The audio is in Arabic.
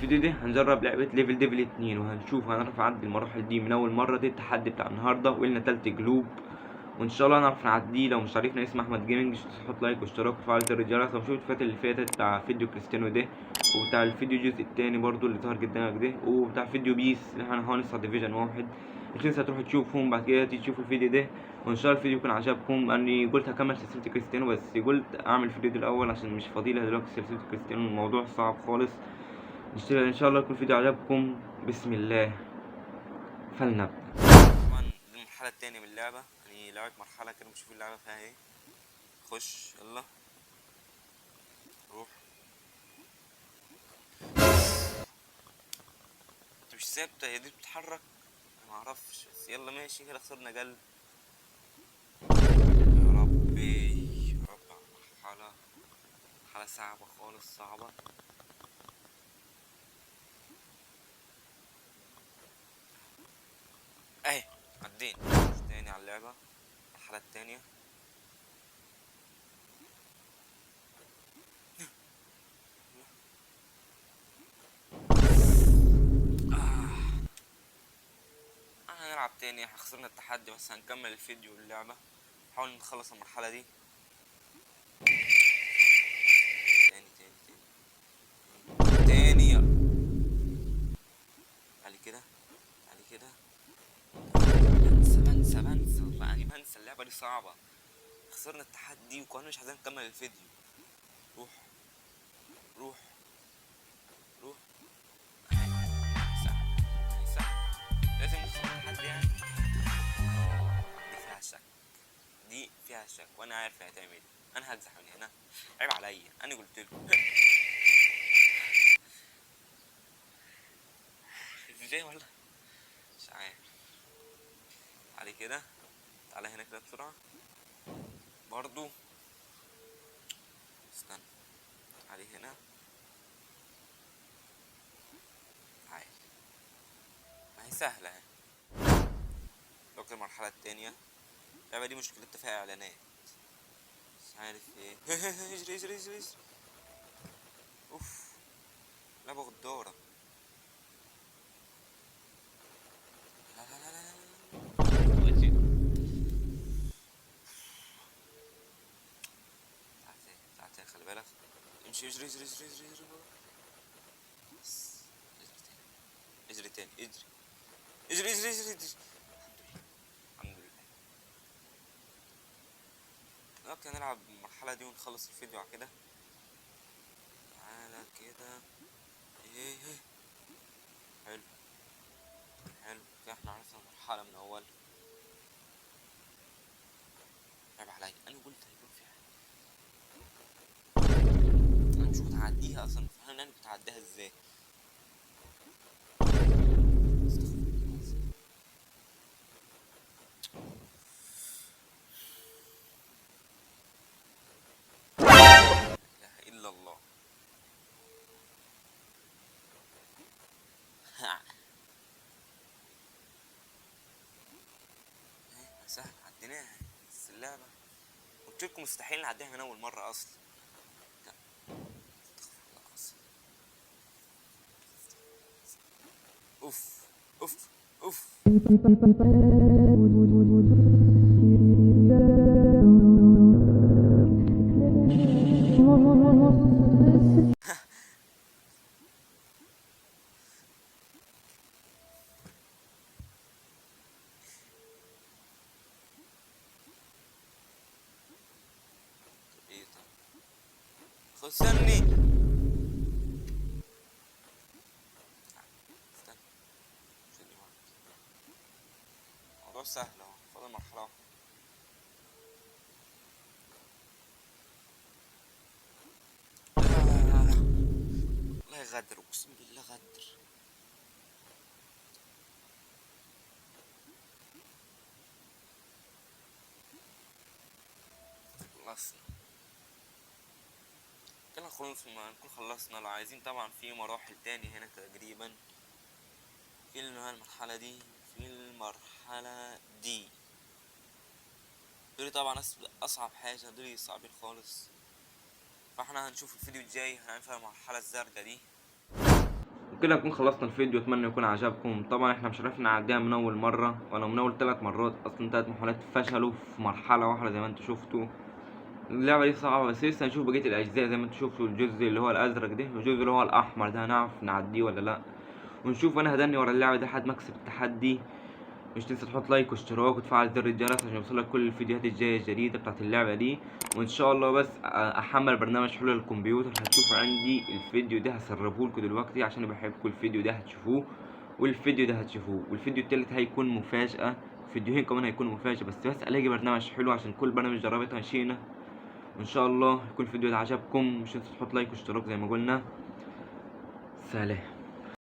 الفيديو ده هنجرب لعبة ليفل ديفل 2 وهنشوف هنعرف نعدي المراحل دي من أول مرة. دي التحدي بتاع النهاردة وقلنا تلت جلوب، وإن شاء الله هنعرف نعديه. لو مش عارفنا اسم أحمد جيمنج تحط لايك واشتراك وفعل زر الجرس. لو شفت الفيديوهات اللي فاتت بتاع فيديو كريستيانو ده وبتاع الفيديو الجزء التاني برضو اللي ظهر قدامك ده وبتاع فيديو بيس اللي احنا هنصعد ديفيجن واحد، مش تنسى تروحوا تشوفهم بعد كده تيجي تشوفوا الفيديو ده. وان شاء الله الفيديو يكون عجبكم. اني قلت هكمل سلسله كريستيانو بس قلت اعمل الفيديو ده الاول عشان مش فاضيلها دلوقتي سلسله كريستيانو، الموضوع صعب خالص. ان شاء الله يكون الفيديو عجبكم. بسم الله فلنبدا. طبعا دي المرحله الثانيه من اللعبه، يعني لعبه مرحله كده بنشوف اللعبه فيها ايه. خش يلا روح. انت مش ثابته، هي دي بتتحرك ما اعرفش، بس يلا ماشي كده. خسرنا قلب يا ربي يا رب. مرحله صعبه خالص، صعبه. اهي عدينا تاني على اللعبه. المرحله التانيه هنلعب تاني. احنا خسرنا التحدي بس هنكمل الفيديو واللعبة. نحاول نخلص المرحلة دي تاني تاني يلا. تعالي كده تعالي كده. بنسى والله، يعني بنسى. اللعبة دي صعبة. خسرنا التحدي وكنا مش عايزين نكمل الفيديو. روح روح روح. سهل لازم نخسر التحدي يعني. دي فيها شك، دي فيها شك وانا عارف هتعمل ايه. انا هجزح من هنا، عيب عليا، انا قلت لكم. ازاي ولا مش عارف. تعالي كده، تعالى هنا كده بسرعة برضو. استنى، تعالي هنا. تعالي، ما هي سهلة اهي. دلوقتي المرحلة التانية. اللعبة دي مشكلتها فيها اعلانات، مش عارف ايه. اجري اجري اجري اجري. اوف، لعبة غدارة. لا لا لا لا لا. تعالي خلي بالك. امشي اجري اجري اجري اجري اجري. اجري تاني اجري اجري اجري اجري اجري. الحمد لله. دلوقتي هنلعب المرحلة دي ونخلص الفيديو على كده. تعالى كده. ايه ايه. حلو حلو كده احنا عرفنا المرحلة من اولها. عيب عليا، انا قلت هيكون فيها. انا مش متعديها اصلا، فاهم انا بتعديها ازاي. لا اله الا الله. سهل عديناها، بس اللعبة قلت لكم مستحيل نعديها من اول مرة اصلا. اوف اوف اوف. ايه طيب، خسرني. استنى، الموضوع سهل اهو، فاضل مرحلة واحدة. والله غدر، اقسم بالله غدر. خلصنا كده، خلص ما نكون خلصنا. لو عايزين طبعا في مراحل تاني هنا تقريبا في المرحلة دي، في المرحلة دي. دول طبعا اصعب حاجة، دول صعبين خالص. فاحنا هنشوف الفيديو الجاي هنعمل فيها المرحلة الزرقاء دي. وكده نكون خلصنا الفيديو، اتمنى يكون عجبكم. طبعا احنا مش عرفنا نعديها من اول مره، ولا من اول 3 مرات اصلا. 3 محاولات فشلوا في مرحله واحده زي ما انتم شفتوا. اللعبه دي صعبه، بس لسه هنشوف بقيه الاجزاء زي ما انتم شفتوا. الجزء اللي هو الازرق ده والجزء اللي هو الاحمر ده هنعرف نعديه ولا لا، ونشوف انا هداني ورا اللعبه دي لحد ما اكسب التحدي. مش تنسى تحط لايك واشتراك وتفعل زر الجرس عشان يوصلك كل الفيديوهات الجايه الجديده بتاعت اللعبه دي. وان شاء الله بس احمل برنامج حلو للكمبيوتر. هتشوفوا عندي الفيديو ده هسربهولكوا دلوقتي عشان بحبكم. الفيديو ده هتشوفوه والفيديو ده هتشوفوه، والفيديو التالت هيكون مفاجاه. فيديوهين كمان هيكونوا مفاجاه، بس الاقي برنامج حلو عشان كل برنامج جربتها مشينا. وان شاء الله يكون الفيديو ده عجبكم. مش تنسوا تحط لايك واشتراك زي ما قلنا. سلام.